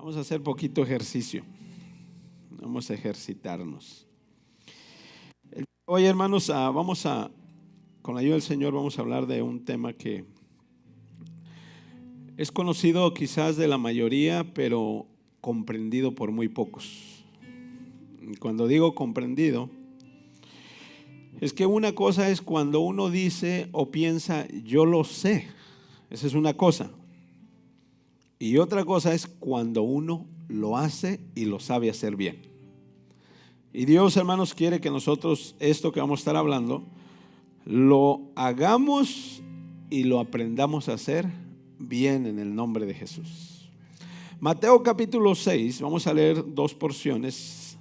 Vamos a hacer poquito ejercicio. Vamos a ejercitarnos. Hoy, hermanos, con la ayuda del Señor, vamos a hablar de un tema que es conocido quizás de la mayoría, pero comprendido por muy pocos. Cuando digo comprendido, es que una cosa es cuando uno dice o piensa, yo lo sé. Esa es una cosa. Y otra cosa es cuando uno lo hace y lo sabe hacer bien. Y Dios, hermanos, quiere que nosotros esto que vamos a estar hablando lo hagamos y lo aprendamos a hacer bien en el nombre de Jesús. Mateo capítulo 6, vamos a leer dos porciones.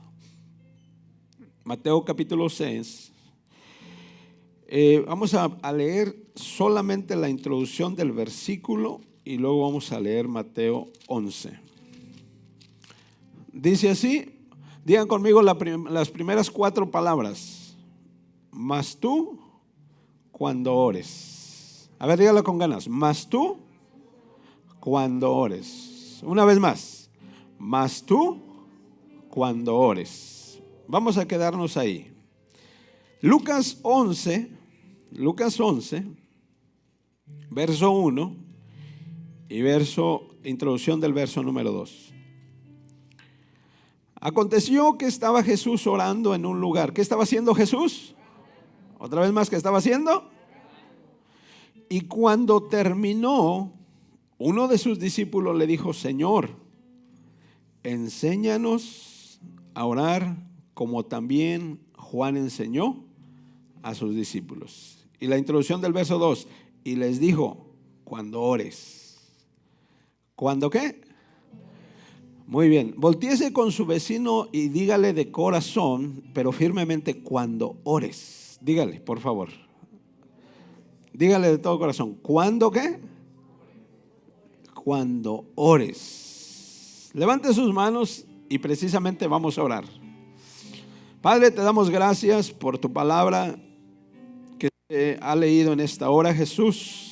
Mateo capítulo 6. Vamos a leer solamente la introducción del versículo y luego vamos a leer Mateo 11. Dice así, digan conmigo las primeras 4 palabras. Mas tú cuando ores. A ver, dígalo con ganas. Mas tú cuando ores. Una vez más. Mas tú cuando ores. Vamos a quedarnos ahí. Lucas 11, verso 1 y introducción del verso número 2. Aconteció que estaba Jesús orando en un lugar. ¿Qué estaba haciendo Jesús? Otra vez más, ¿qué estaba haciendo? Y cuando terminó, uno de sus discípulos le dijo: Señor, enséñanos a orar como también Juan enseñó a sus discípulos. Y la introducción del verso 2, y les dijo: cuando ores. ¿Cuándo qué? Muy bien, voltéese con su vecino y dígale de corazón, pero firmemente, cuando ores. Dígale, por favor. Dígale de todo corazón. ¿Cuándo qué? Cuando ores. Levante sus manos y precisamente vamos a orar. Padre, te damos gracias por tu palabra que se ha leído en esta hora, Jesús.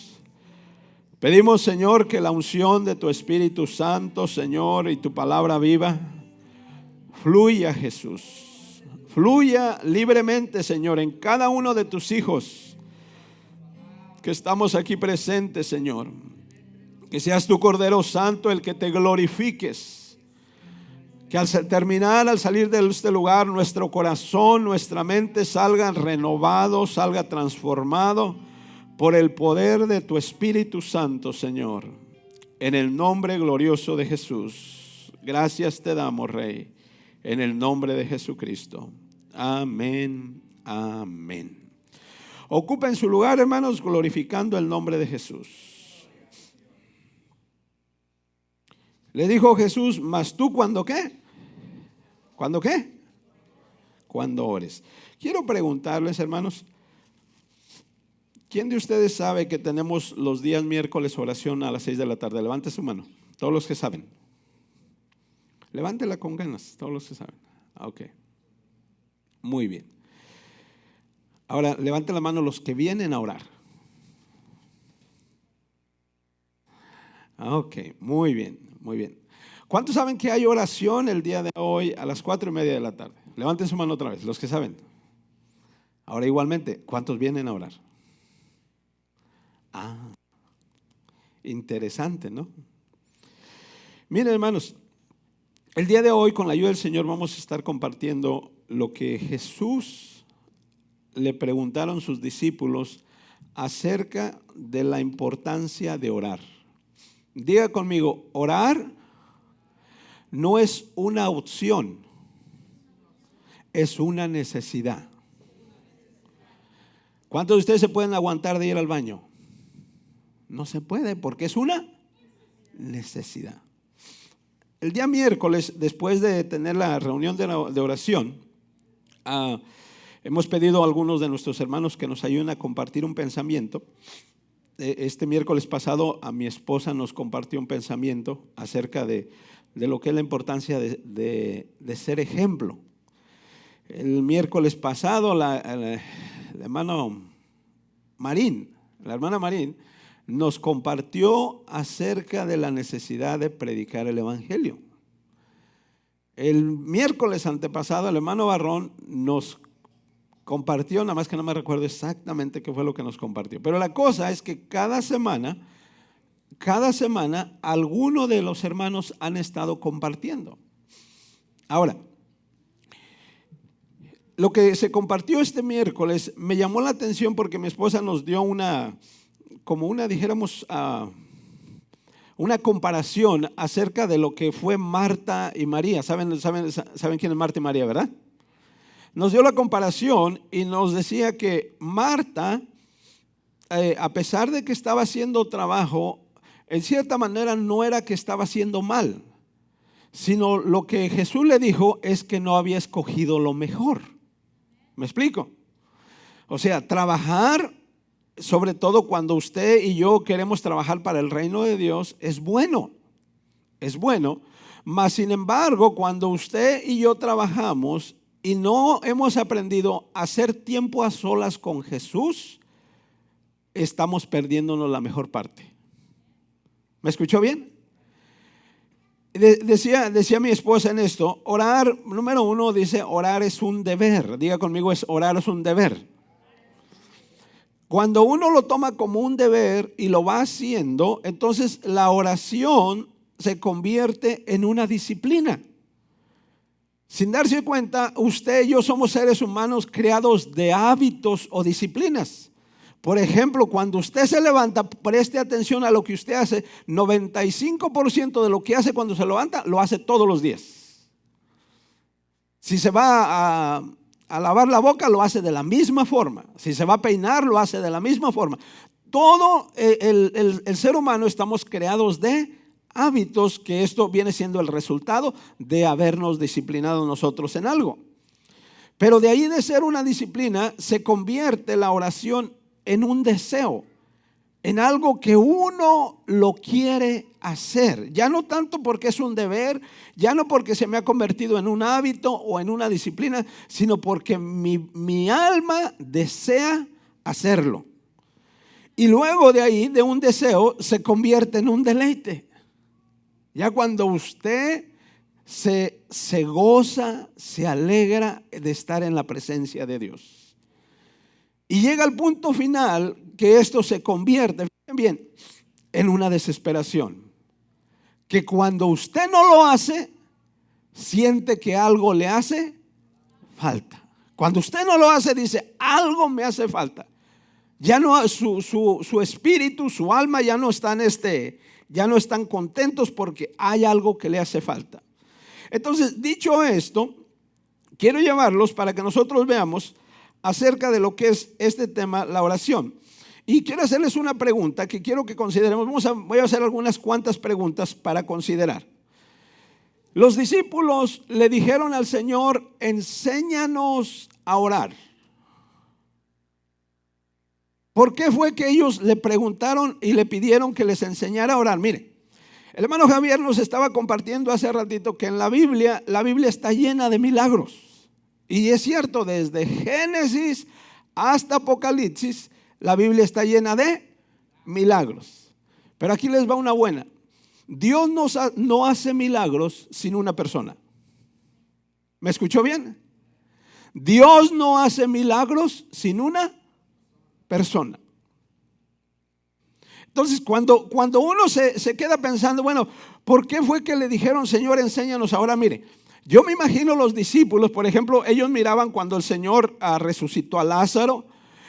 Pedimos, Señor, que la unción de tu Espíritu Santo, Señor, y tu palabra viva fluya, Jesús. Fluya libremente, Señor, en cada uno de tus hijos que estamos aquí presentes, Señor. Que seas tu Cordero Santo el que te glorifiques. Que al salir de este lugar, nuestro corazón, nuestra mente salgan renovados, salga transformado por el poder de tu Espíritu Santo, Señor. En el nombre glorioso de Jesús. Gracias te damos, Rey. En el nombre de Jesucristo. Amén, amén. Ocupen su lugar, hermanos, glorificando el nombre de Jesús. Le dijo Jesús: mas tú, ¿cuándo qué? ¿Cuándo qué? Cuando ores. Quiero preguntarles, hermanos, ¿quién de ustedes sabe que tenemos los días miércoles oración a las 6 de la tarde? Levante su mano, todos los que saben. Levántela con ganas, todos los que saben. Ok, muy bien. Ahora, levante la mano los que vienen a orar. Ok, muy bien, muy bien. ¿Cuántos saben que hay oración el día de hoy a las 4:30 de la tarde? Levanten su mano otra vez, los que saben. Ahora igualmente, ¿cuántos vienen a orar? Interesante, ¿no? Miren, hermanos, el día de hoy, con la ayuda del Señor, vamos a estar compartiendo lo que Jesús le preguntaron sus discípulos acerca de la importancia de orar. Diga conmigo, orar no es una opción, es una necesidad. ¿Cuántos de ustedes se pueden aguantar de ir al baño? No se puede porque es una necesidad. El día miércoles, después de tener la reunión de oración, hemos pedido a algunos de nuestros hermanos que nos ayuden a compartir un pensamiento. Este miércoles pasado a mi esposa nos compartió un pensamiento acerca de lo que es la importancia de ser ejemplo. El miércoles pasado la hermana Marín nos compartió acerca de la necesidad de predicar el evangelio. El miércoles antepasado el hermano Barrón nos compartió, nada más que no me recuerdo exactamente qué fue lo que nos compartió. Pero la cosa es que cada semana, alguno de los hermanos han estado compartiendo. Ahora, lo que se compartió este miércoles me llamó la atención porque mi esposa nos dio dijéramos, una comparación acerca de lo que fue Marta y María. ¿Saben quién es Marta y María, verdad? Nos dio la comparación y nos decía que Marta, a pesar de que estaba haciendo trabajo, en cierta manera no era que estaba haciendo mal, sino lo que Jesús le dijo es que no había escogido lo mejor. ¿Me explico? O sea, trabajar, sobre todo cuando usted y yo queremos trabajar para el reino de Dios, es bueno, mas sin embargo, cuando usted y yo trabajamos y no hemos aprendido a hacer tiempo a solas con Jesús, estamos perdiéndonos la mejor parte. ¿Me escuchó bien? Decía mi esposa en esto, orar, número uno, dice, orar es un deber. Diga conmigo, orar es un deber. Cuando uno lo toma como un deber y lo va haciendo, entonces la oración se convierte en una disciplina. Sin darse cuenta, usted y yo somos seres humanos creados de hábitos o disciplinas. Por ejemplo, cuando usted se levanta, preste atención a lo que usted hace. 95% de lo que hace cuando se levanta, lo hace todos los días. Si se va a lavar la boca, lo hace de la misma forma. Si se va a peinar, lo hace de la misma forma. Todo el ser humano estamos creados de hábitos, que esto viene siendo el resultado de habernos disciplinado nosotros en algo. Pero de ahí de ser una disciplina, se convierte la oración en un deseo, en algo que uno lo quiere hacer. Ya no tanto porque es un deber, ya no porque se me ha convertido en un hábito o en una disciplina, sino porque mi alma desea hacerlo. Y luego de ahí, de un deseo, se convierte en un deleite. Ya cuando usted se goza, se alegra de estar en la presencia de Dios. Y llega al punto final que esto se convierte, bien, en una desesperación. Que cuando usted no lo hace, siente que algo le hace falta. Cuando usted no lo hace, dice, algo me hace falta. Ya no, su espíritu, su alma ya no están contentos porque hay algo que le hace falta. Entonces, dicho esto, quiero llevarlos para que nosotros veamos acerca de lo que es este tema, la oración. Y quiero hacerles una pregunta que quiero que consideremos. Voy a hacer algunas cuantas preguntas para considerar. Los discípulos le dijeron al Señor, enséñanos a orar. ¿Por qué fue que ellos le preguntaron y le pidieron que les enseñara a orar? Mire, el hermano Javier nos estaba compartiendo hace ratito que en la Biblia está llena de milagros. Y es cierto, desde Génesis hasta Apocalipsis, la Biblia está llena de milagros. Pero aquí les va una buena. Dios no hace milagros sin una persona. ¿Me escuchó bien? Dios no hace milagros sin una persona. Entonces, cuando uno se queda pensando, bueno, ¿por qué fue que le dijeron, Señor, enséñanos ahora? Mire, yo me imagino los discípulos, por ejemplo, ellos miraban cuando el Señor resucitó a Lázaro,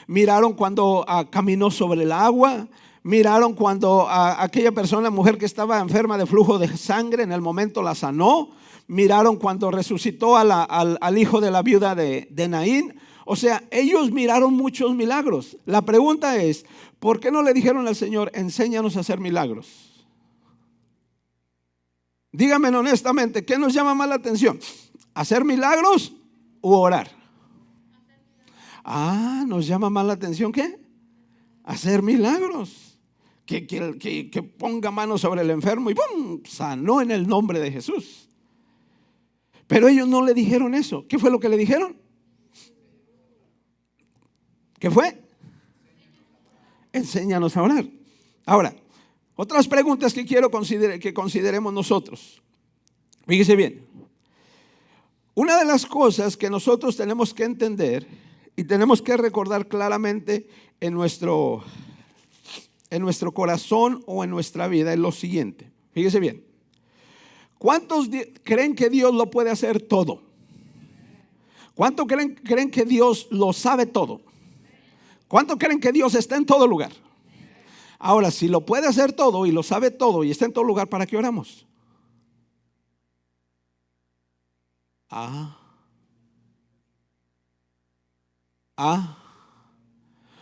miraron cuando caminó sobre el agua, miraron cuando aquella persona, mujer que estaba enferma de flujo de sangre, en el momento la sanó, miraron cuando resucitó al hijo de la viuda de Naín. O sea, ellos miraron muchos milagros. La pregunta es, ¿por qué no le dijeron al Señor, enséñanos a hacer milagros? Dígame honestamente, ¿qué nos llama más la atención? ¿Hacer milagros u orar? Nos llama más la atención ¿qué? Hacer milagros. Que ponga manos sobre el enfermo y ¡pum! Sanó en el nombre de Jesús. Pero ellos no le dijeron eso. ¿Qué fue lo que le dijeron? ¿Qué fue? Enséñanos a orar. Ahora, otras preguntas que quiero que consideremos nosotros. Fíjese bien. Una de las cosas que nosotros tenemos que entender y tenemos que recordar claramente en nuestro corazón o en nuestra vida es lo siguiente. Fíjese bien. ¿Cuántos creen que Dios lo puede hacer todo? ¿Cuántos creen que Dios lo sabe todo? ¿Cuántos creen que Dios está en todo lugar? Ahora, si lo puede hacer todo y lo sabe todo y está en todo lugar, ¿para qué oramos?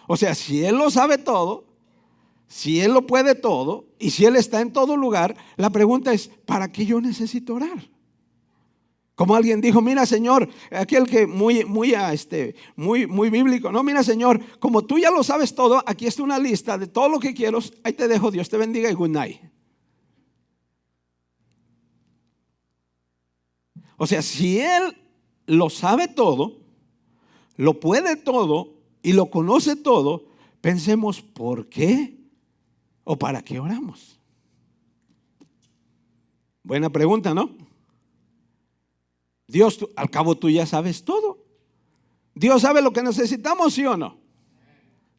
O sea, si Él lo sabe todo, si Él lo puede todo y si Él está en todo lugar, la pregunta es, ¿para qué yo necesito orar? Como alguien dijo, mira Señor, aquel que muy bíblico, no, mira Señor, como tú ya lo sabes todo, aquí está una lista de todo lo que quiero, ahí te dejo, Dios te bendiga y good night. O sea, si Él lo sabe todo, lo puede todo y lo conoce todo, pensemos, ¿por qué o para qué oramos? Buena pregunta, ¿no? Dios, al cabo tú ya sabes todo. Dios sabe lo que necesitamos, ¿sí o no?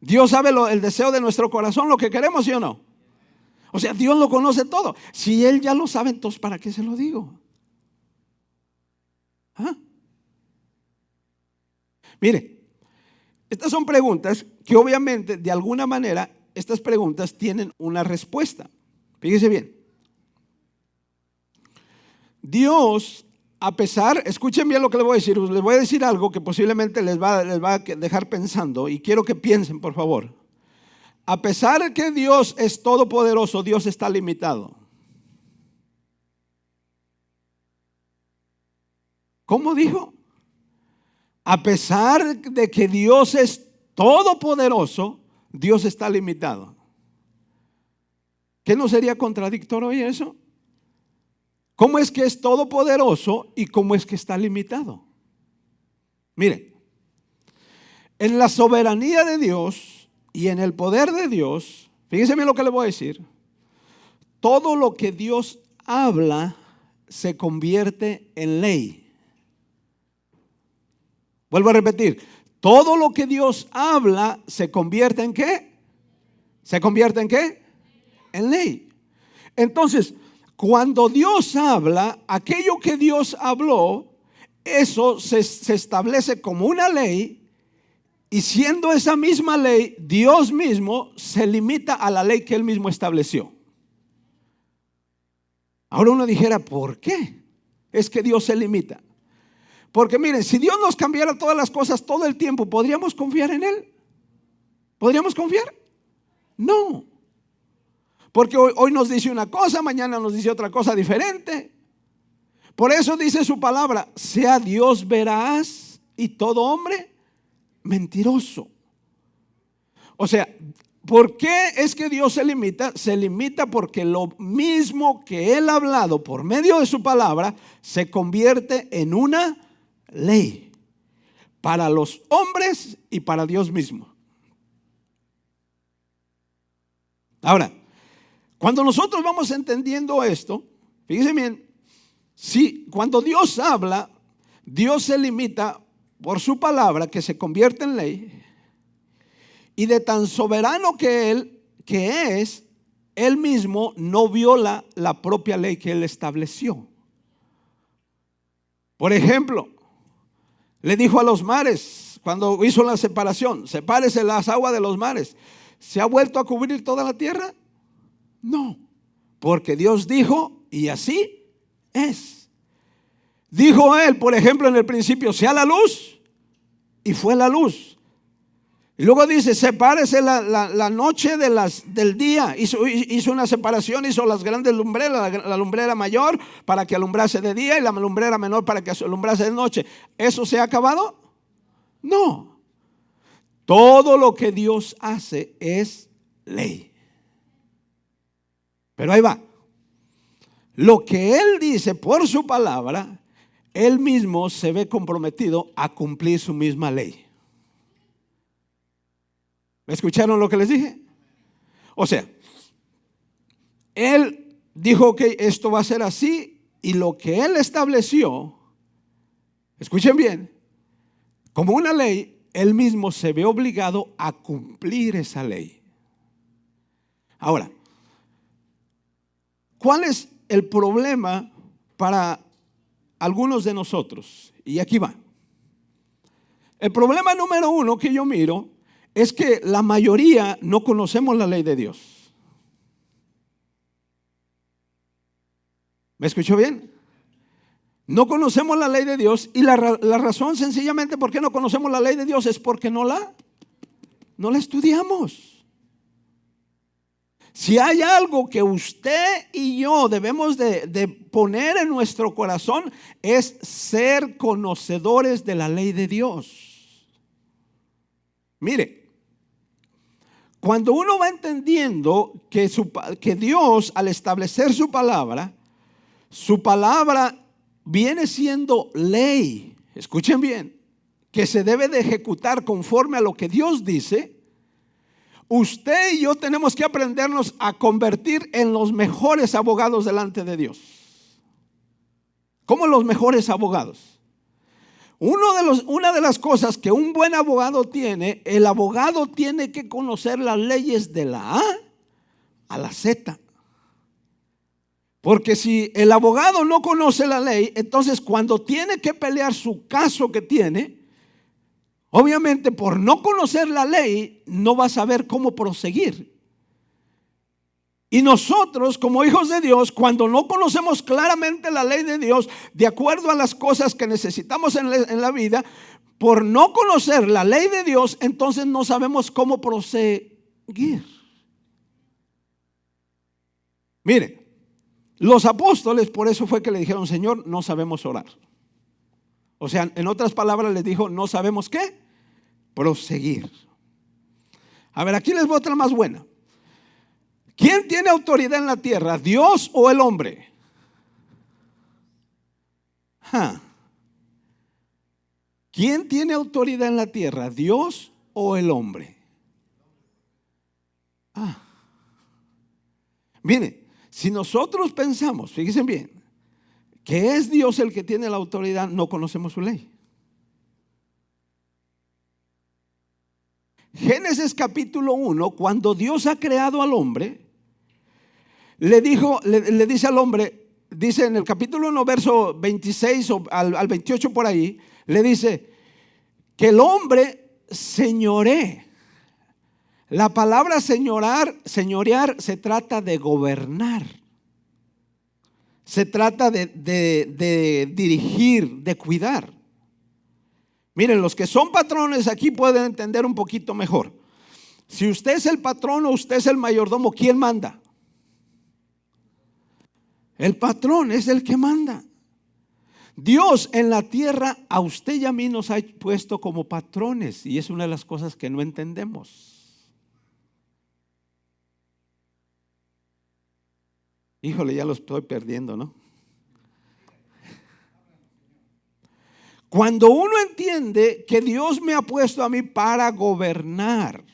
Dios sabe el deseo de nuestro corazón, lo que queremos, ¿sí o no? O sea, Dios lo conoce todo. Si Él ya lo sabe, entonces ¿para qué se lo digo? Mire, estas son preguntas que obviamente de alguna manera estas preguntas tienen una respuesta. Fíjese bien. Dios, a pesar, escuchen bien lo que les voy a decir. Les voy a decir algo que posiblemente les va a dejar pensando y quiero que piensen, por favor. A pesar de que Dios es todopoderoso, Dios está limitado. ¿Cómo dijo? A pesar de que Dios es todopoderoso, Dios está limitado. ¿Qué no sería contradictorio eso? ¿Cómo es que es todopoderoso y cómo es que está limitado? Miren, en la soberanía de Dios y en el poder de Dios, fíjense bien lo que le voy a decir. Todo lo que Dios habla se convierte en ley. Vuelvo a repetir, todo lo que Dios habla se convierte en ¿qué? ¿Se convierte en qué? En ley. Entonces, cuando Dios habla, aquello que Dios habló, eso se establece como una ley, y siendo esa misma ley, Dios mismo se limita a la ley que Él mismo estableció. Ahora uno dijera, ¿por qué es que Dios se limita? Porque miren, si Dios nos cambiara todas las cosas todo el tiempo, ¿podríamos confiar en Él? ¿Podríamos confiar? No. Porque hoy nos dice una cosa, mañana nos dice otra cosa diferente. Por eso dice su palabra, sea Dios veraz y todo hombre mentiroso. O sea, ¿por qué es que Dios se limita? Se limita porque lo mismo que Él ha hablado por medio de su palabra se convierte en una ley para los hombres y para Dios mismo. Ahora, cuando nosotros vamos entendiendo esto, fíjense bien, si cuando Dios habla, Dios se limita por su palabra que se convierte en ley, y de tan soberano que es, Él mismo no viola la propia ley que Él estableció. Por ejemplo, le dijo a los mares, cuando hizo la separación, sepárese las aguas de los mares, ¿se ha vuelto a cubrir toda la tierra? No, porque Dios dijo y así es. Dijo Él, por ejemplo, en el principio, sea la luz, y fue la luz. Y luego dice, sepárese la noche del día. Hizo una separación, hizo las grandes lumbreras, la lumbrera mayor para que alumbrase de día y la lumbrera menor para que alumbrase de noche. ¿Eso se ha acabado? No. Todo lo que Dios hace es ley. Pero ahí va. Lo que Él dice por su palabra, Él mismo se ve comprometido a cumplir su misma ley. ¿Me escucharon lo que les dije? O sea, Él dijo que esto va a ser así, y lo que Él estableció Escuchen bien, como una ley, él mismo se ve obligado a cumplir esa ley. Ahora, ¿cuál es el problema para algunos de nosotros? Y aquí va. El problema número uno que yo miro es que la mayoría no conocemos la ley de Dios. ¿Me escuchó bien? No conocemos la ley de Dios y la razón sencillamente por qué no conocemos la ley de Dios es porque no la estudiamos. Si hay algo que usted y yo debemos de poner en nuestro corazón es ser conocedores de la ley de Dios. Mire, cuando uno va entendiendo que Dios al establecer su palabra viene siendo ley, escuchen bien, que se debe de ejecutar conforme a lo que Dios dice. Usted y yo tenemos que aprendernos a convertir en los mejores abogados delante de Dios. ¿Cómo los mejores abogados? Una de las cosas que un buen abogado tiene, el abogado tiene que conocer las leyes de la A a la Z. Porque si el abogado no conoce la ley, entonces cuando tiene que pelear su caso que tiene, obviamente por no conocer la ley, no va a saber cómo proseguir. Y nosotros como hijos de Dios, cuando no conocemos claramente la ley de Dios, de acuerdo a las cosas que necesitamos en la vida, por no conocer la ley de Dios, entonces no sabemos cómo proseguir. Mire, los apóstoles por eso fue que le dijeron: Señor, no sabemos orar. O sea, en otras palabras les dijo: no sabemos qué, proseguir. A ver, aquí les voy a otra más buena. ¿Quién tiene autoridad en la tierra, Dios o el hombre? ¿Quién tiene autoridad en la tierra, Dios o el hombre? Mire, si nosotros pensamos, fíjense bien, que es Dios el que tiene la autoridad, no conocemos su ley. Génesis capítulo 1, cuando Dios ha creado al hombre, le dice al hombre, dice en el capítulo 1, verso 26 al 28 por ahí, le dice que el hombre señoree. La palabra señorear se trata de gobernar. Se trata de dirigir, de cuidar. Miren, los que son patrones aquí pueden entender un poquito mejor. Si usted es el patrón o usted es el mayordomo, ¿quién manda? El patrón es el que manda. Dios en la tierra a usted y a mí nos ha puesto como patrones, y es una de las cosas que no entendemos. Híjole, ya lo estoy perdiendo, ¿no? Cuando uno entiende que Dios me ha puesto a mí para gobernar,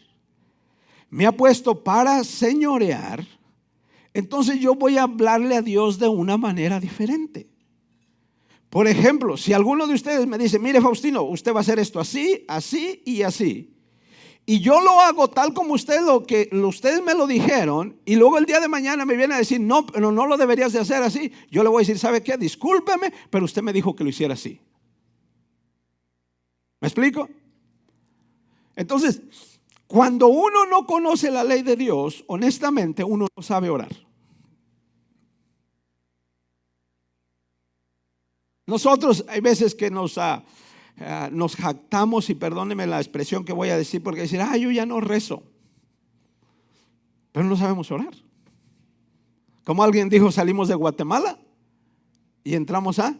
me ha puesto para señorear, entonces yo voy a hablarle a Dios de una manera diferente. Por ejemplo, si alguno de ustedes me dice: mire, Faustino, usted va a hacer esto así, así y así, y yo lo hago tal como ustedes me lo dijeron, y luego el día de mañana me viene a decir: no, pero no lo deberías de hacer así, yo le voy a decir: ¿sabe qué? Discúlpeme, pero usted me dijo que lo hiciera así. ¿Me explico? Entonces, cuando uno no conoce la ley de Dios, honestamente uno no sabe orar. Nosotros hay veces que nos jactamos, y perdóneme la expresión que voy a decir, porque decir: yo ya no rezo, pero no sabemos orar. Como alguien dijo, salimos de Guatemala y entramos a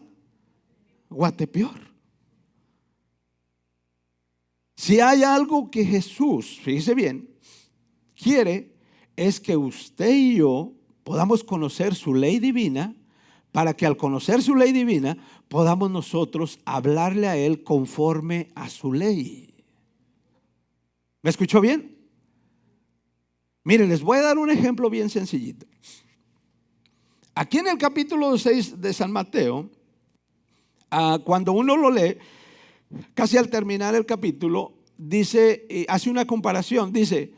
Guatepeor. Si hay algo que Jesús, fíjese bien, quiere, es que usted y yo podamos conocer su ley divina, para que al conocer su ley divina podamos nosotros hablarle a Él conforme a su ley. ¿Me escuchó bien? Miren, les voy a dar un ejemplo bien sencillito. Aquí en el capítulo 6 de San Mateo Cuando uno lo lee, casi al terminar el capítulo, dice, hace una comparación, dice,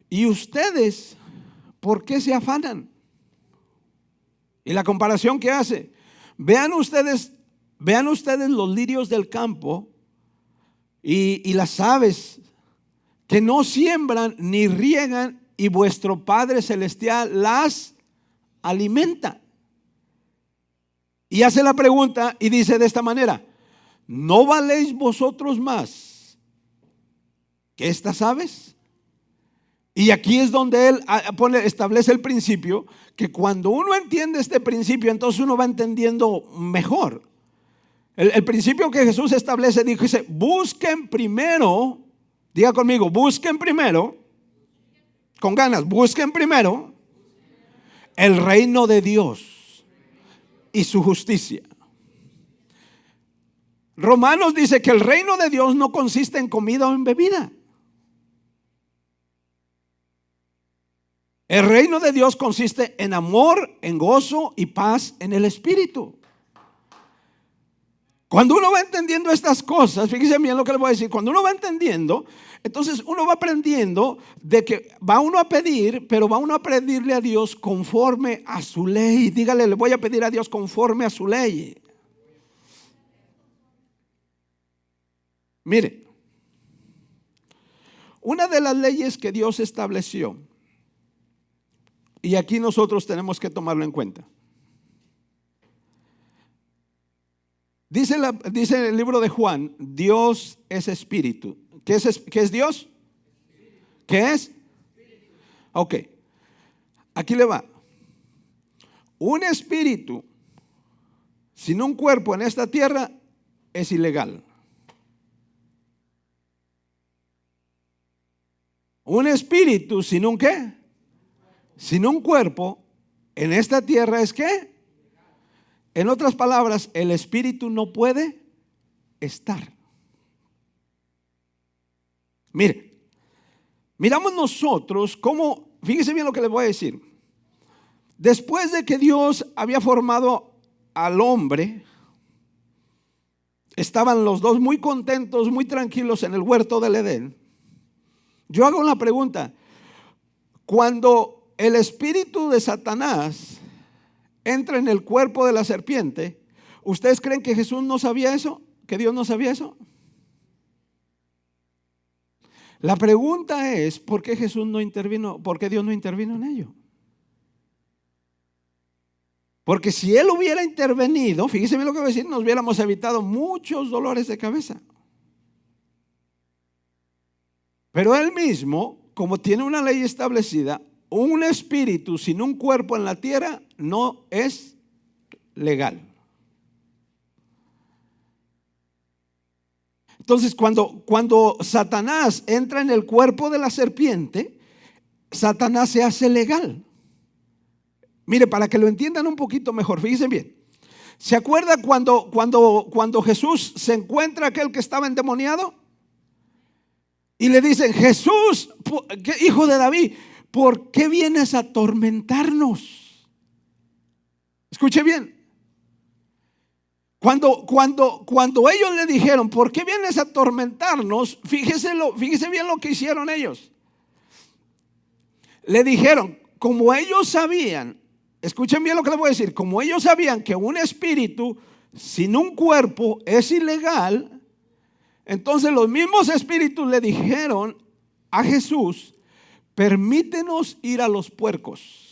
¿y ustedes por qué se afanan? Y la comparación que hace, vean ustedes los lirios del campo y las aves que no siembran ni riegan, y vuestro Padre Celestial las alimenta. Y hace la pregunta y dice de esta manera: ¿no valéis vosotros más que estas aves? Y aquí es donde él establece el principio, que cuando uno entiende este principio, entonces uno va entendiendo mejor. El principio que Jesús establece, dice, busquen primero, diga conmigo, busquen primero, con ganas, busquen primero el reino de Dios y su justicia. Romanos dice que el reino de Dios no consiste en comida o en bebida. El reino de Dios consiste en amor, en gozo y paz en el Espíritu. Cuando uno va entendiendo estas cosas, fíjense bien lo que le voy a decir, cuando uno va entendiendo, entonces uno va aprendiendo de que va uno a pedir, pero va uno a pedirle a Dios conforme a su ley. Dígale, le voy a pedir a Dios conforme a su ley. Mire, una de las leyes que Dios estableció, y aquí nosotros tenemos que tomarlo en cuenta. Dice el libro de Juan, Dios es espíritu. ¿Qué es Dios? ¿Qué es? Ok, aquí le va. Un espíritu sin un cuerpo en esta tierra es ilegal. Un espíritu sin un ¿qué? Sin un cuerpo en esta tierra es ¿qué? En otras palabras, el espíritu no puede estar. Mire, miramos nosotros cómo, fíjese bien lo que les voy a decir. Después de que Dios había formado al hombre, estaban los dos muy contentos, muy tranquilos en el huerto del Edén. Yo hago una pregunta. Cuando el espíritu de Satanás entra en el cuerpo de la serpiente, ¿ustedes creen que Jesús no sabía eso? ¿Que Dios no sabía eso? La pregunta es, ¿por qué Jesús no intervino? ¿Por qué Dios no intervino en ello? Porque si Él hubiera intervenido, fíjese bien lo que voy a decir, nos hubiéramos evitado muchos dolores de cabeza. Pero Él mismo, como tiene una ley establecida, un espíritu sin un cuerpo en la tierra no es legal. Entonces, cuando Satanás entra en el cuerpo de la serpiente, Satanás se hace legal. Mire, para que lo entiendan un poquito mejor, fíjense bien. ¿Se acuerda cuando Jesús se encuentra aquel que estaba endemoniado? Y le dicen, Jesús, hijo de David, ¿por qué vienes a atormentarnos? Escuche bien. Cuando ellos le dijeron, ¿por qué vienes a atormentarnos? Fíjese bien lo que hicieron ellos. Le dijeron, como ellos sabían, escuchen bien lo que les voy a decir, como ellos sabían que un espíritu sin un cuerpo es ilegal, entonces los mismos espíritus le dijeron a Jesús, permítenos ir a los puercos.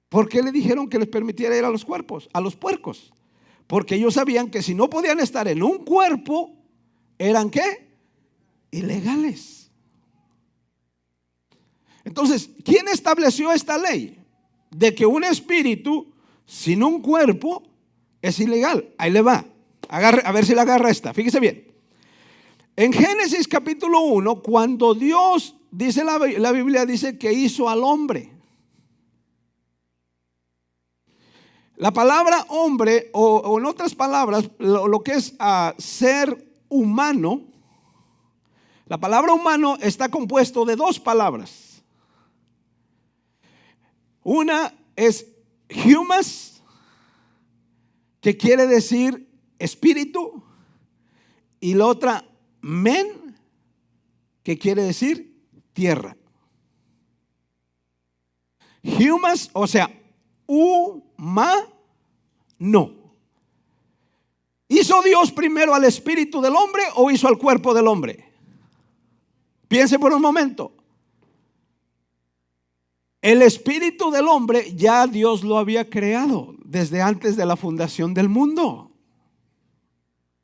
¿Por qué le dijeron que les permitiera ir a los cuerpos? A los puercos. Porque ellos sabían que si no podían estar en un cuerpo, ¿eran qué? Ilegales. Entonces, ¿quién estableció esta ley? De que un espíritu sin un cuerpo es ilegal. Ahí le va. A ver si la agarra esta. Fíjese bien. En Génesis capítulo 1, cuando Dios, dice la Biblia, dice que hizo al hombre. La palabra hombre, o en otras palabras, lo que es ser humano, la palabra humano está compuesto de dos palabras. Una es humus que quiere decir espíritu, y la otra men, que quiere decir tierra. Humas, o sea, no. ¿Hizo Dios primero al espíritu del hombre o hizo al cuerpo del hombre? Piense por un momento. El espíritu del hombre ya Dios lo había creado desde antes de la fundación del mundo.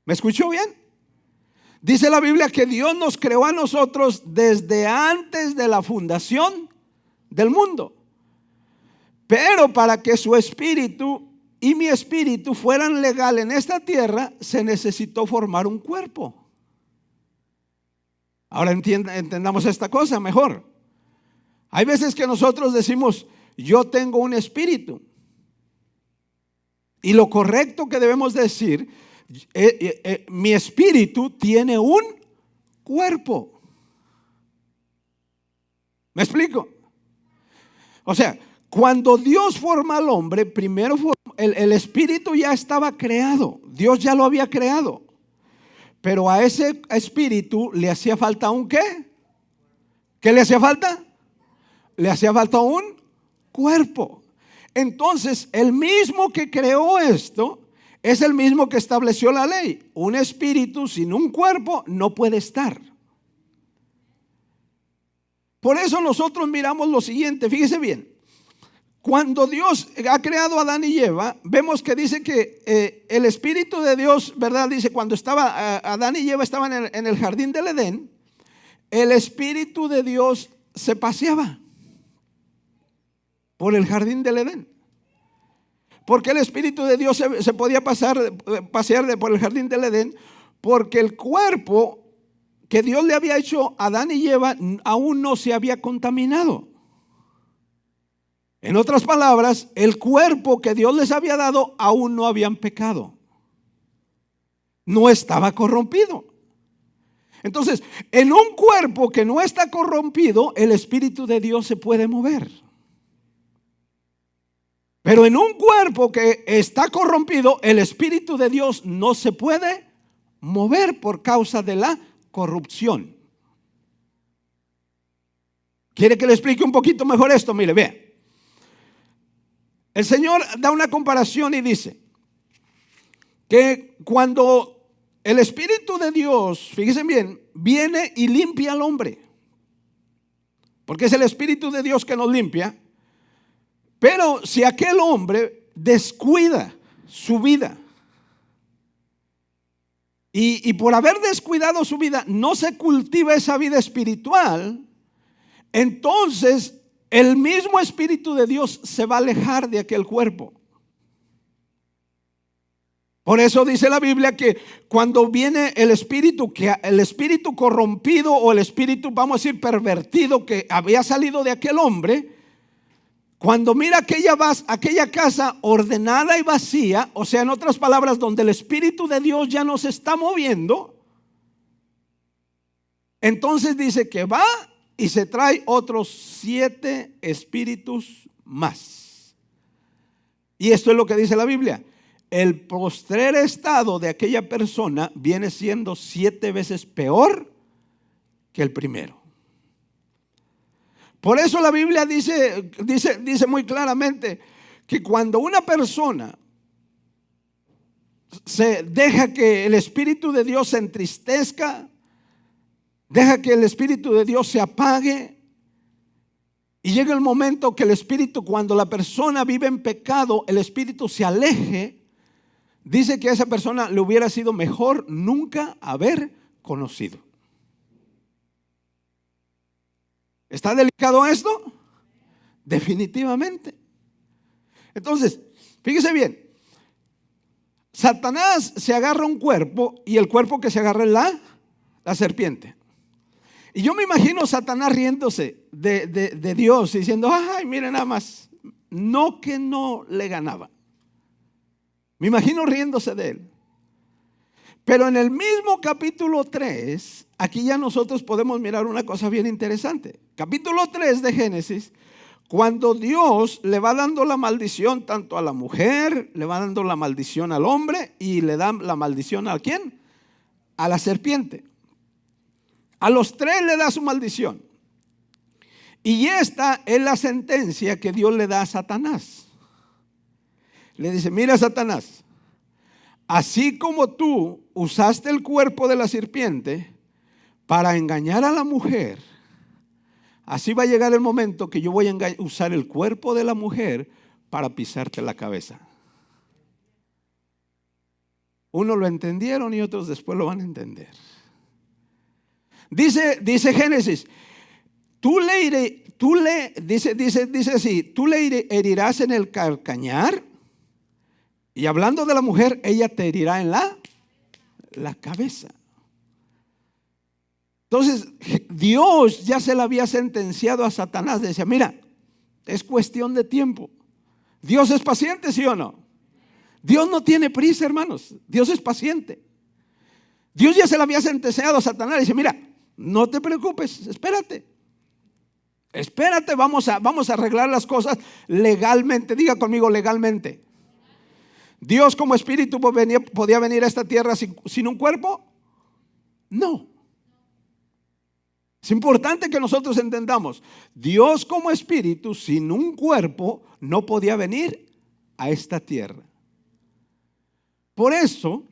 ¿Me escuchó bien? Dice la Biblia que Dios nos creó a nosotros desde antes de la fundación del mundo. Pero para que su espíritu y mi espíritu fueran legal en esta tierra, se necesitó formar un cuerpo. Ahora entendamos esta cosa mejor. Hay veces que nosotros decimos, yo tengo un espíritu. Y lo correcto que debemos decir, mi espíritu tiene un cuerpo. ¿Me explico? O sea, cuando Dios forma al hombre, primero el espíritu ya estaba creado. Dios ya lo había creado. Pero a ese espíritu le hacía falta un ¿qué? ¿Qué le hacía falta? Le hacía falta un cuerpo. Entonces, el mismo que creó esto es el mismo que estableció la ley. Un espíritu sin un cuerpo no puede estar. Por eso nosotros miramos lo siguiente, fíjese bien. Cuando Dios ha creado a Adán y Eva, vemos que dice que el Espíritu de Dios, ¿verdad? Dice, cuando estaba Adán y Eva estaban en el jardín del Edén, el Espíritu de Dios se paseaba por el jardín del Edén. Porque el Espíritu de Dios se podía pasear por el jardín del Edén, porque el cuerpo que Dios le había hecho a Adán y Eva aún no se había contaminado. En otras palabras, el cuerpo que Dios les había dado aún no habían pecado. No estaba corrompido. Entonces, en un cuerpo que no está corrompido, el Espíritu de Dios se puede mover. Pero en un cuerpo que está corrompido, el Espíritu de Dios no se puede mover por causa de la corrupción. ¿Quiere que le explique un poquito mejor esto? Mire, vea. El Señor da una comparación y dice que cuando el Espíritu de Dios, fíjense bien, viene y limpia al hombre, porque es el Espíritu de Dios que nos limpia. Pero si aquel hombre descuida su vida y por haber descuidado su vida no se cultiva esa vida espiritual, entonces el mismo Espíritu de Dios se va a alejar de aquel cuerpo. Por eso dice la Biblia que cuando viene el espíritu corrompido o el espíritu, vamos a decir, pervertido que había salido de aquel hombre, cuando mira aquella casa ordenada y vacía, o sea, en otras palabras, donde el Espíritu de Dios ya no se está moviendo, entonces dice que va y se trae otros 7 espíritus más. Y esto es lo que dice la Biblia. El postrer estado de aquella persona viene siendo 7 veces peor que el primero. Por eso la Biblia dice muy claramente que cuando una persona se deja que el Espíritu de Dios se entristezca, deja que el Espíritu de Dios se apague, y llega el momento que el Espíritu, cuando la persona vive en pecado, el Espíritu se aleje, dice que a esa persona le hubiera sido mejor nunca haber conocido. ¿Está delicado esto? Definitivamente. Entonces, fíjese bien. Satanás se agarra un cuerpo y el cuerpo que se agarra es la serpiente. Y yo me imagino a Satanás riéndose de Dios y diciendo, ay, mire nada más, no que no le ganaba. Me imagino riéndose de él. Pero en el mismo capítulo 3, aquí ya nosotros podemos mirar una cosa bien interesante. Capítulo 3 de Génesis, Cuando Dios le va dando la maldición tanto a la mujer, le va dando la maldición al hombre y le da la maldición ¿a quién? A la serpiente. A los tres le da su maldición. Y esta es la sentencia que Dios le da a Satanás. Le dice, mira Satanás, así como tú usaste el cuerpo de la serpiente para engañar a la mujer, así va a llegar el momento que yo voy a usar el cuerpo de la mujer para pisarte la cabeza. Unos lo entendieron y otros después lo van a entender. Dice Génesis, dice así, tú le herirás en el calcañar. Y hablando de la mujer, ella te herirá en la cabeza. Entonces, Dios ya se le había sentenciado a Satanás. Decía, mira, es cuestión de tiempo. Dios es paciente, ¿sí o no? Dios no tiene prisa, hermanos. Dios es paciente. Dios ya se le había sentenciado a Satanás. Dice, mira, no te preocupes, espérate. Espérate, vamos a arreglar las cosas legalmente. Diga conmigo, legalmente. ¿Dios como espíritu podía venir a esta tierra sin un cuerpo? No. Es importante que nosotros entendamos, Dios como espíritu sin un cuerpo no podía venir a esta tierra. Por eso,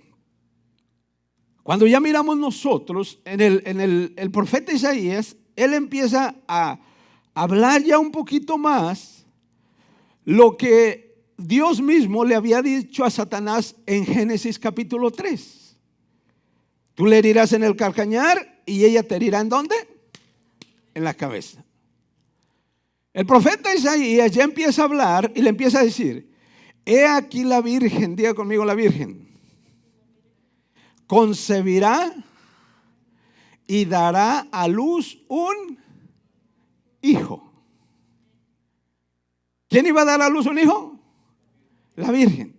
cuando ya miramos nosotros en el profeta Isaías, él empieza a hablar ya un poquito más lo que Dios mismo le había dicho a Satanás en Génesis capítulo 3. Tú le herirás en el calcañar y ella te herirá ¿en dónde? En la cabeza. El profeta Isaías ya empieza a hablar y le empieza a decir, he aquí la virgen, diga conmigo la virgen, concebirá y dará a luz un hijo. ¿Quién iba a dar a luz un hijo? La virgen.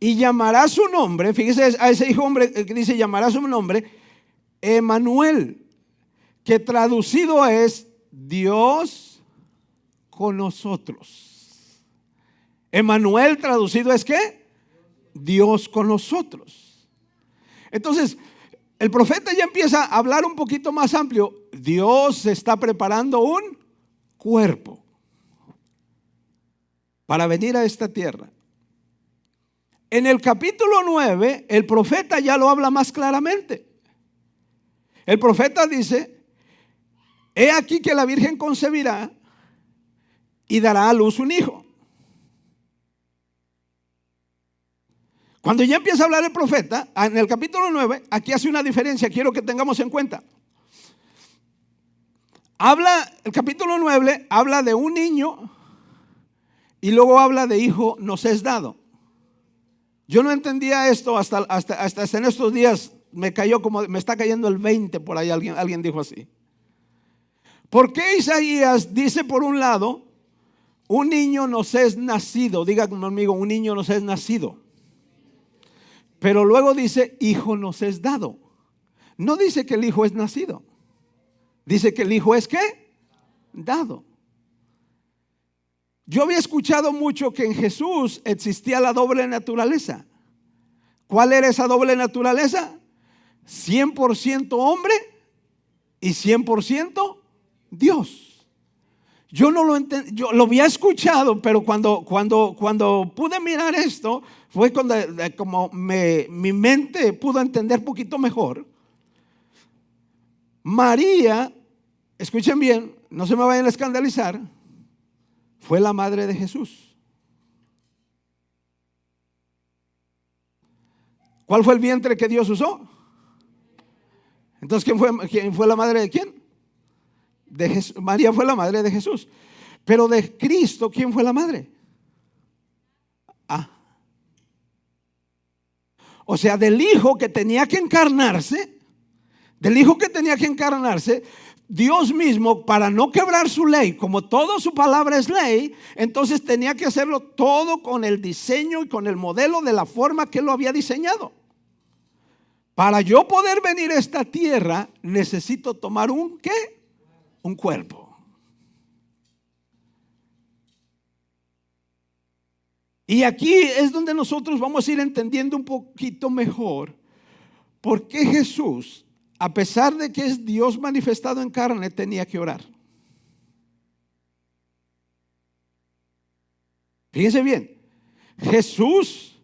Y llamará su nombre, fíjese a ese hijo hombre que dice llamará su nombre, Emanuel, que traducido es Dios con nosotros. Emanuel traducido es ¿qué? Dios con nosotros. Entonces, el profeta ya empieza a hablar un poquito más amplio. Dios está preparando un cuerpo para venir a esta tierra. En el capítulo 9, el profeta ya lo habla más claramente. El profeta dice, he aquí que la virgen concebirá y dará a luz un hijo. Cuando ya empieza a hablar el profeta, en el capítulo 9, aquí hace una diferencia, quiero que tengamos en cuenta. El capítulo 9 habla de un niño y luego habla de hijo nos es dado. Yo no entendía esto hasta en estos días, me está cayendo el 20 por ahí, alguien dijo así. ¿Por qué Isaías dice por un lado, un niño nos es nacido? Diga conmigo, un niño nos es nacido. Pero luego dice, hijo nos es dado. No dice que el hijo es nacido. Dice que el hijo es ¿qué? Dado. Yo había escuchado mucho que en Jesús existía la doble naturaleza. ¿Cuál era esa doble naturaleza? 100% hombre y 100% Dios. Yo no lo entendí, yo lo había escuchado, pero cuando pude mirar esto, fue cuando como mi mente pudo entender un poquito mejor. María, escuchen bien, no se me vayan a escandalizar, fue la madre de Jesús. ¿Cuál fue el vientre que Dios usó? Entonces, ¿quién fue la madre de quién? De Jesús. María fue la madre de Jesús. Pero de Cristo, ¿quién fue la madre? O sea, del hijo que tenía que encarnarse, Dios mismo, para no quebrar su ley, como toda su palabra es ley, entonces tenía que hacerlo todo con el diseño y con el modelo de la forma que Él lo había diseñado. Para yo poder venir a esta tierra, necesito tomar ¿un qué? Un cuerpo. Y aquí es donde nosotros vamos a ir entendiendo un poquito mejor por qué Jesús, a pesar de que es Dios manifestado en carne, tenía que orar. Fíjense bien, Jesús,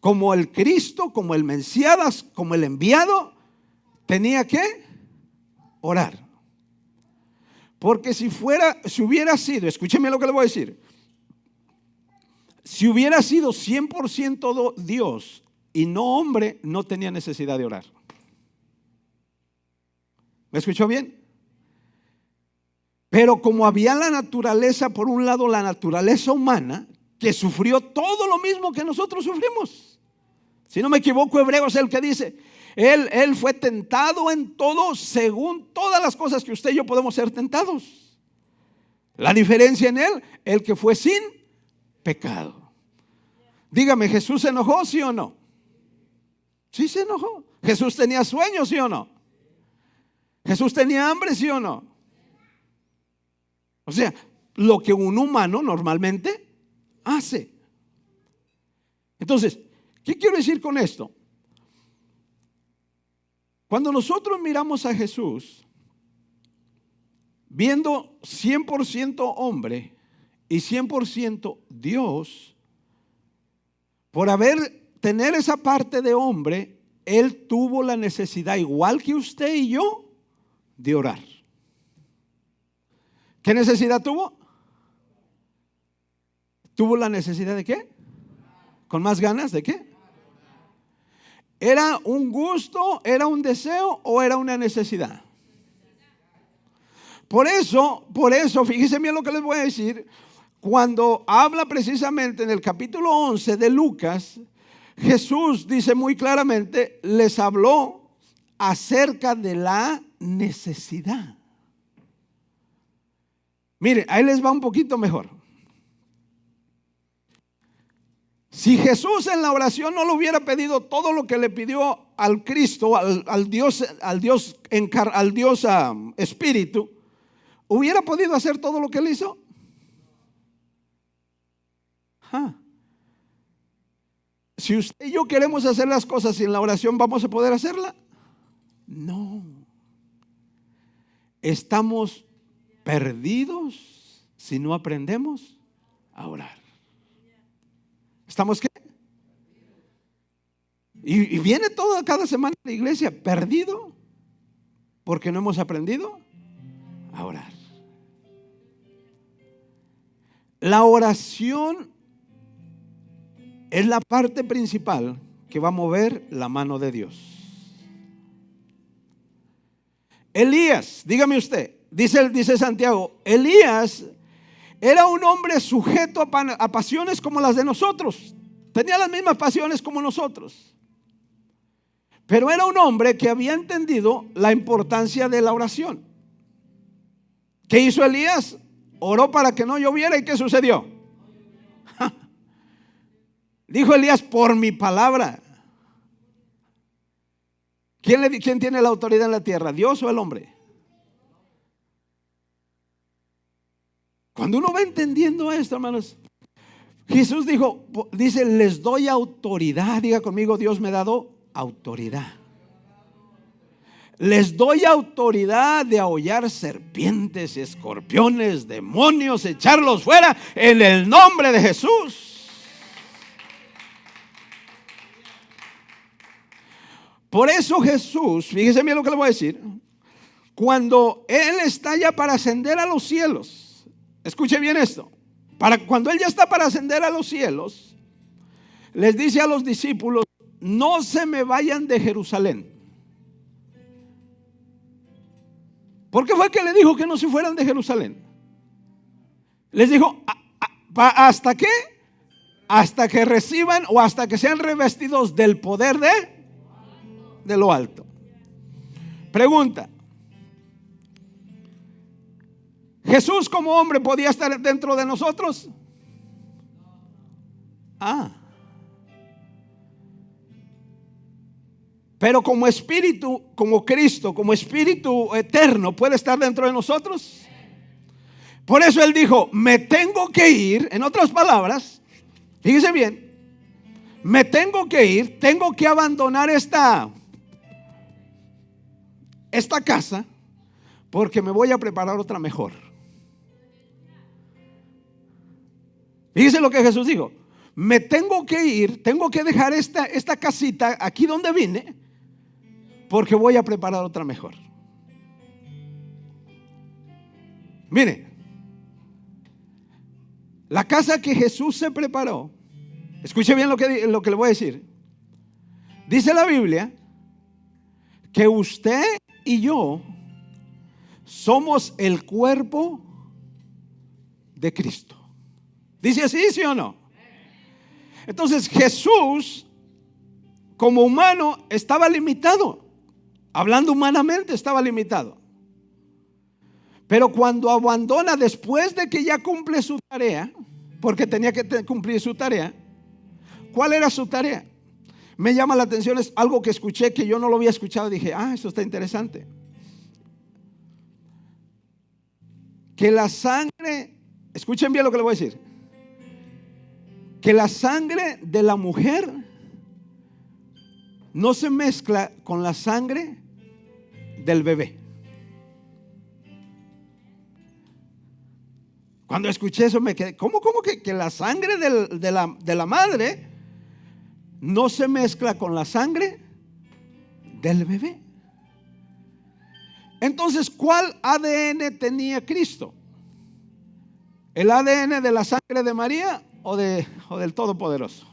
como el Cristo, como el Mesías, como el enviado, tenía que orar. Porque si hubiera sido, escúcheme lo que le voy a decir, si hubiera sido 100% Dios y no hombre, no tenía necesidad de orar. ¿Me escuchó bien? Pero como había la naturaleza, por un lado la naturaleza humana, que sufrió todo lo mismo que nosotros sufrimos. Si no me equivoco, Hebreos es el que dice, Él fue tentado en todo según todas las cosas que usted y yo podemos ser tentados. La diferencia en Él, el que fue sin pecado. Dígame, ¿Jesús se enojó, sí o no? Sí se enojó. ¿Jesús tenía sueños, sí o no? ¿Jesús tenía hambre, sí o no? O sea, lo que un humano normalmente hace. Entonces, ¿qué quiero decir con esto? Cuando nosotros miramos a Jesús, viendo 100% hombre y 100% Dios, por tener esa parte de hombre, Él tuvo la necesidad, igual que usted y yo, de orar. ¿Qué necesidad tuvo? ¿Tuvo la necesidad de qué? ¿Con más ganas de qué? ¿Era un gusto, era un deseo o era una necesidad? Por eso, fíjense bien lo que les voy a decir. Cuando habla precisamente en el capítulo 11 de Lucas, Jesús dice muy claramente, les habló acerca de la necesidad. Mire, ahí les va un poquito mejor. Si Jesús en la oración no le hubiera pedido todo lo que le pidió al Cristo, al Dios Espíritu, ¿hubiera podido hacer todo lo que él hizo? Si usted y yo queremos hacer las cosas sin la oración, ¿vamos a poder hacerla? No. Estamos perdidos si no aprendemos a orar. ¿Estamos qué? Y viene cada semana a la iglesia perdido porque no hemos aprendido a orar. La oración es la parte principal que va a mover la mano de Dios. Elías, dígame usted, dice Santiago, Elías era un hombre sujeto a pasiones como las de nosotros. Tenía las mismas pasiones como nosotros. Pero era un hombre que había entendido la importancia de la oración. ¿Qué hizo Elías? Oró para que no lloviera. ¿Y qué sucedió? Dijo Elías, por mi palabra. ¿Quién tiene la autoridad en la tierra? ¿Dios o el hombre? Cuando uno va entendiendo esto, hermanos, Jesús dice, les doy autoridad. Diga conmigo, Dios me ha dado autoridad. Les doy autoridad de ahollar serpientes, escorpiones, demonios, echarlos fuera en el nombre de Jesús. Por eso Jesús, fíjese bien lo que le voy a decir, cuando Él está ya para ascender a los cielos, escuche bien esto, cuando Él ya está para ascender a los cielos, les dice a los discípulos, no se me vayan de Jerusalén. ¿Por qué fue que le dijo que no se fueran de Jerusalén? Les dijo, ¿hasta qué? Hasta que reciban o hasta que sean revestidos del poder de lo alto. Pregunta: ¿Jesús como hombre podía estar dentro de nosotros? Pero como espíritu, como Cristo, como espíritu eterno, ¿puede estar dentro de nosotros? Por eso Él dijo, me tengo que ir. En otras palabras, Fíjese bien, me tengo que ir, tengo que abandonar esta casa porque me voy a preparar otra mejor. Fíjese lo que Jesús dijo: me tengo que ir, tengo que dejar esta casita aquí donde vine porque voy a preparar otra mejor. Mire, la casa que Jesús se preparó, escuche bien lo que le voy a decir. Dice la Biblia que usted y yo somos el cuerpo de Cristo. ¿Dice así, sí o no? Entonces Jesús, como humano, estaba limitado. Hablando humanamente, estaba limitado. Pero cuando abandona, después de que ya cumple su tarea, porque tenía que cumplir su tarea, ¿cuál era su tarea? Me llama la atención, es algo que escuché que yo no lo había escuchado. Dije, esto está interesante. Que la sangre, escuchen bien lo que le voy a decir, que la sangre de la mujer no se mezcla con la sangre del bebé. Cuando escuché eso me quedé, ¿cómo que la sangre de la madre no se mezcla con la sangre del bebé? Entonces, ¿cuál ADN tenía Cristo? ¿El ADN de la sangre de María o del Todopoderoso?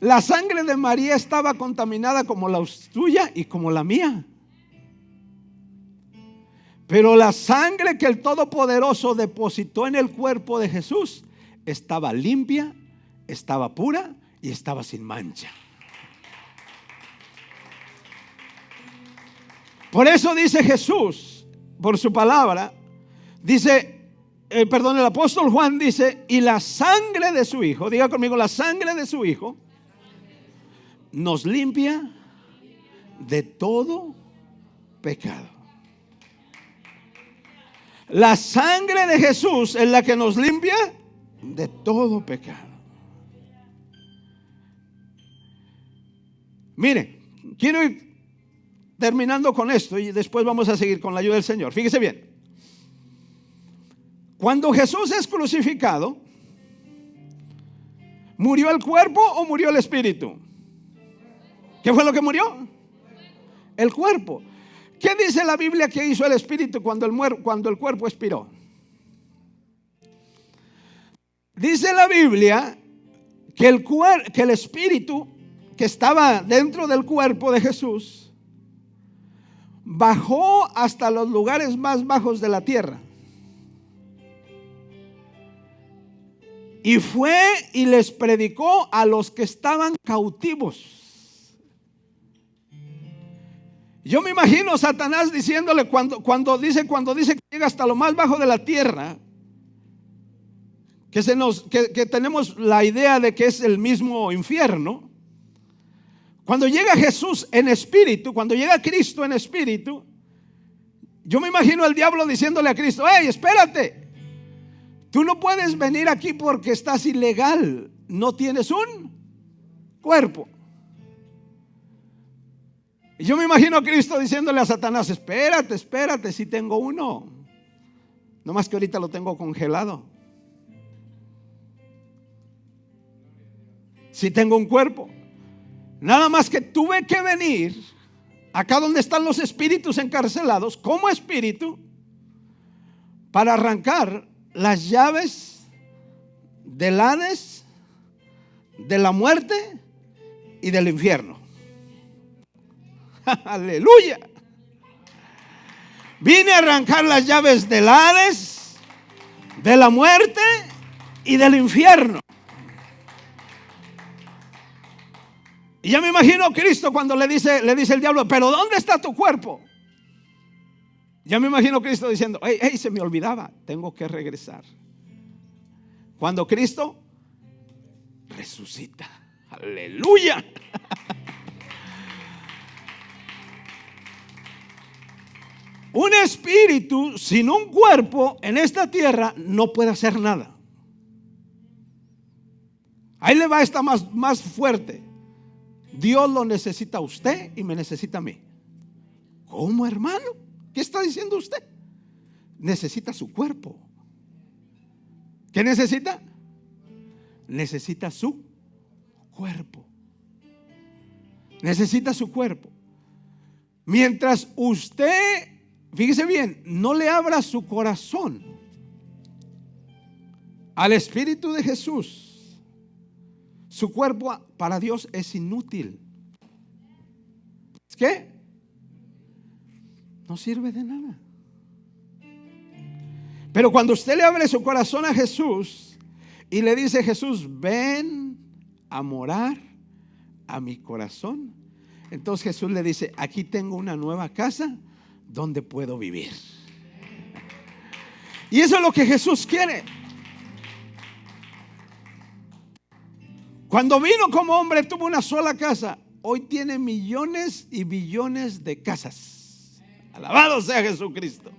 La sangre de María estaba contaminada como la tuya y como la mía. Pero la sangre que el Todopoderoso depositó en el cuerpo de Jesús estaba limpia, estaba pura y estaba sin mancha. Por eso dice Jesús, por su palabra, dice, el apóstol Juan dice, y la sangre de su Hijo, diga conmigo, la sangre de su Hijo nos limpia de todo pecado. La sangre de Jesús es la que nos limpia de todo pecado. Mire, quiero ir terminando con esto y después vamos a seguir con la ayuda del Señor. Fíjese bien. Cuando Jesús es crucificado, ¿murió el cuerpo o murió el espíritu? ¿Qué fue lo que murió? El cuerpo. ¿Qué dice la Biblia que hizo el espíritu cuando el cuerpo expiró? Dice la Biblia que el espíritu que estaba dentro del cuerpo de Jesús bajó hasta los lugares más bajos de la tierra. Y fue y les predicó a los que estaban cautivos. Yo me imagino a Satanás diciéndole cuando dice que llega hasta lo más bajo de la tierra, que tenemos la idea de que es el mismo infierno. Cuando llega Jesús en espíritu, cuando llega Cristo en espíritu, yo me imagino al diablo diciéndole a Cristo: hey, espérate, tú no puedes venir aquí porque estás ilegal, no tienes un cuerpo. Y yo me imagino a Cristo diciéndole a Satanás: espérate, si tengo uno, no más que ahorita lo tengo congelado. Si tengo un cuerpo, nada más que tuve que venir acá donde están los espíritus encarcelados como espíritu para arrancar las llaves del Hades, de la muerte y del infierno. Aleluya. Vine a arrancar las llaves del Hades, de la muerte y del infierno. Y ya me imagino a Cristo cuando le dice el diablo: pero ¿dónde está tu cuerpo? Ya me imagino a Cristo diciendo: hey, se me olvidaba, tengo que regresar. Cuando Cristo resucita. Aleluya. Un espíritu sin un cuerpo en esta tierra no puede hacer nada. Ahí le va esta más fuerte. Dios lo necesita a usted y me necesita a mí. ¿Cómo, hermano? ¿Qué está diciendo usted? Necesita su cuerpo. ¿Qué necesita? Necesita su cuerpo. Necesita su cuerpo. Mientras usted, fíjese bien, no le abra su corazón al Espíritu de Jesús, su cuerpo para Dios es inútil. ¿Es qué? No sirve de nada. Pero cuando usted le abre su corazón a Jesús y le dice: Jesús, ven a morar a mi corazón, entonces Jesús le dice: aquí tengo una nueva casa donde puedo vivir. Y eso es lo que Jesús quiere. Cuando vino como hombre tuvo una sola casa. Hoy tiene millones y billones de casas. Alabado sea Jesucristo.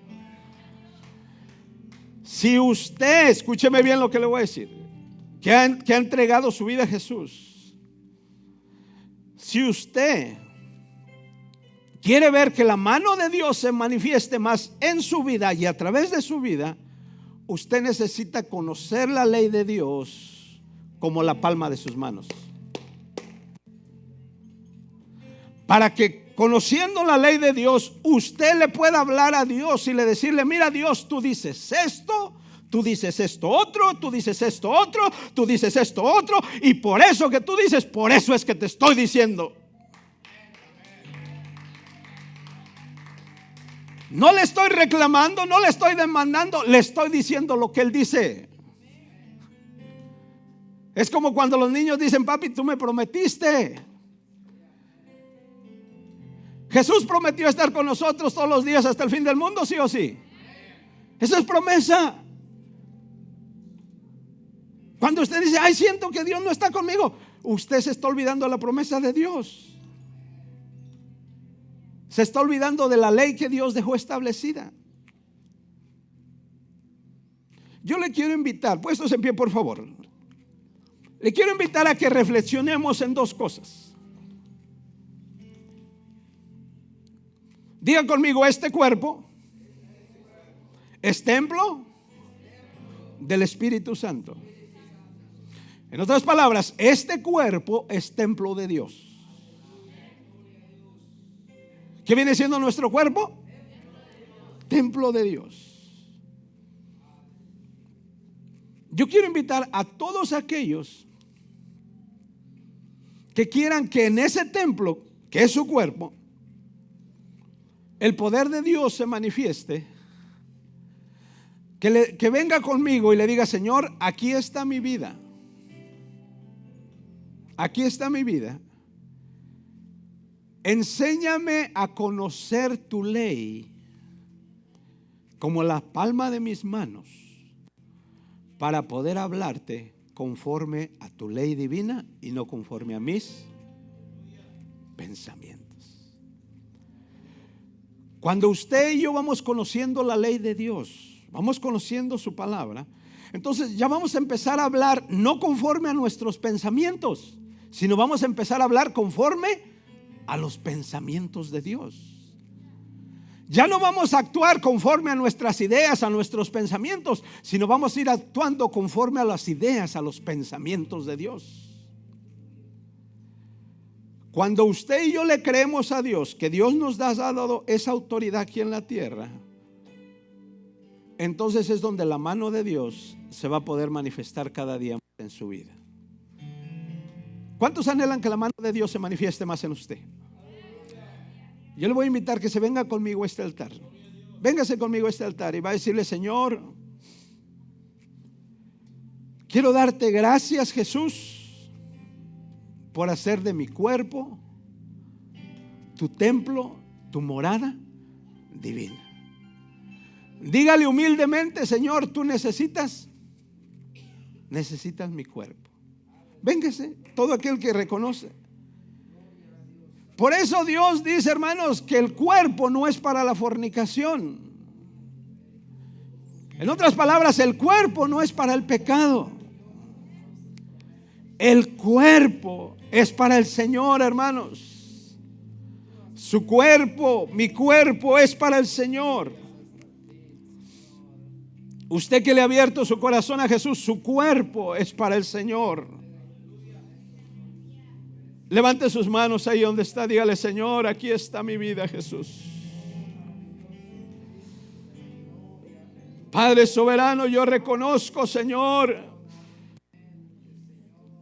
Si usted, escúcheme bien lo que le voy a decir, que ha entregado su vida a Jesús, si usted quiere ver que la mano de Dios se manifieste más en su vida y a través de su vida, usted necesita conocer la ley de Dios como la palma de sus manos. Para que conociendo la ley de Dios, usted le pueda hablar a Dios y le decirle: mira, Dios, tú dices esto, tú dices esto otro, tú dices esto otro, tú dices esto otro, y por eso que tú dices, por eso es que te estoy diciendo. No le estoy reclamando, no le estoy demandando, le estoy diciendo lo que Él dice. Es como cuando los niños dicen: papi, tú me prometiste. Jesús prometió estar con nosotros todos los días hasta el fin del mundo, ¿sí o sí? Esa es promesa. Cuando usted dice: ay, siento que Dios no está conmigo, usted se está olvidando de la promesa de Dios. Se está olvidando de la ley que Dios dejó establecida. Yo le quiero invitar, puestos en pie por favor, le quiero invitar a que reflexionemos en dos cosas. Diga conmigo: este cuerpo es templo del Espíritu Santo. En otras palabras, este cuerpo es templo de Dios. ¿Qué viene siendo nuestro cuerpo? Templo de Dios. Yo quiero invitar a todos aquellos que quieran que en ese templo, que es su cuerpo, el poder de Dios se manifieste, que venga conmigo y le diga: Señor, aquí está mi vida. Aquí está mi vida. Enséñame a conocer tu ley como la palma de mis manos, para poder hablarte conforme a tu ley divina y no conforme a mis pensamientos. Cuando usted y yo vamos conociendo la ley de Dios, vamos conociendo su palabra, entonces ya vamos a empezar a hablar no conforme a nuestros pensamientos, sino vamos a empezar a hablar conforme a los pensamientos de Dios. Ya no vamos a actuar conforme a nuestras ideas, a nuestros pensamientos, sino vamos a ir actuando conforme a las ideas, a los pensamientos de Dios. Cuando usted y yo le creemos a Dios, que Dios nos ha dado esa autoridad aquí en la tierra, entonces es donde la mano de Dios se va a poder manifestar cada día más en su vida. ¿Cuántos anhelan que la mano de Dios se manifieste más en usted? Yo le voy a invitar que se venga conmigo a este altar. Véngase conmigo a este altar y va a decirle: Señor, quiero darte gracias, Jesús, por hacer de mi cuerpo tu templo, tu morada divina. Dígale humildemente: Señor, tú necesitas mi cuerpo. Véngase, todo aquel que reconoce. Por eso Dios dice, hermanos, que el cuerpo no es para la fornicación. En otras palabras, el cuerpo no es para el pecado. El cuerpo es para el Señor, hermanos. Su cuerpo, mi cuerpo es para el Señor. Usted que le ha abierto su corazón a Jesús, su cuerpo es para el Señor. Levante sus manos ahí donde está. Dígale: Señor, aquí está mi vida, Jesús. Padre soberano, yo reconozco, Señor,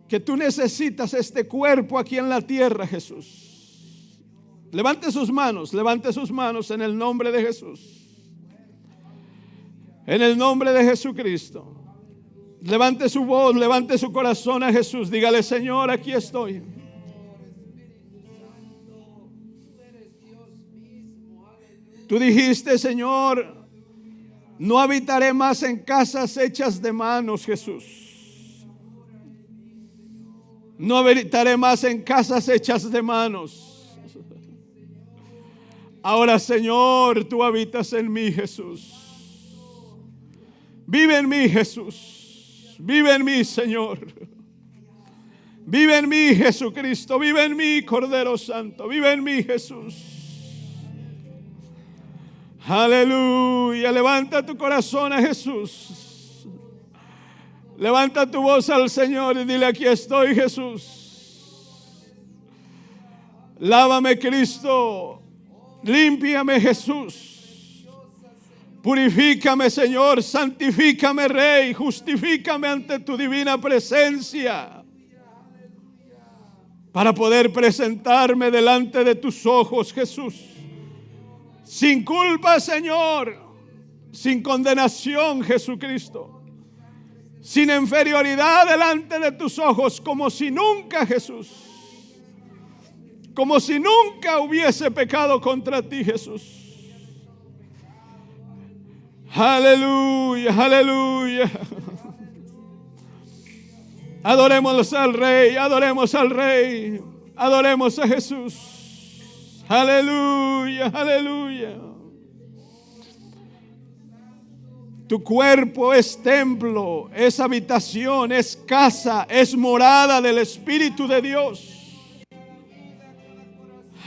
que tú necesitas este cuerpo aquí en la tierra, Jesús. Levante sus manos en el nombre de Jesús. En el nombre de Jesucristo. Levante su voz, levante su corazón a Jesús. Dígale: Señor, aquí estoy. Tú dijiste, Señor, no habitaré más en casas hechas de manos, Jesús. No habitaré más en casas hechas de manos. Ahora, Señor, tú habitas en mí, Jesús. Vive en mí, Jesús. Vive en mí, Señor. Vive en mí, Jesucristo. Vive en mí, Cordero Santo. Vive en mí, Jesús. Aleluya. Levanta tu corazón a Jesús. Levanta tu voz al Señor y dile: aquí estoy, Jesús. Lávame, Cristo. Límpiame, Jesús. Purifícame, Señor. Santifícame, Rey. Justifícame ante tu divina presencia, para poder presentarme delante de tus ojos, Jesús, sin culpa, Señor, sin condenación, Jesucristo, sin inferioridad delante de tus ojos, como si nunca, Jesús, como si nunca hubiese pecado contra ti, Jesús. Aleluya, aleluya. Adoremos al Rey, adoremos al Rey, adoremos a Jesús. Aleluya, aleluya. Tu cuerpo es templo, es habitación, es casa, es morada del Espíritu de Dios.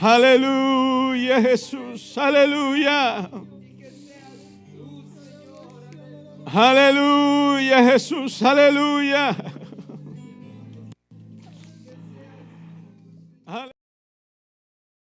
Aleluya, Jesús, aleluya. Aleluya, Jesús, aleluya.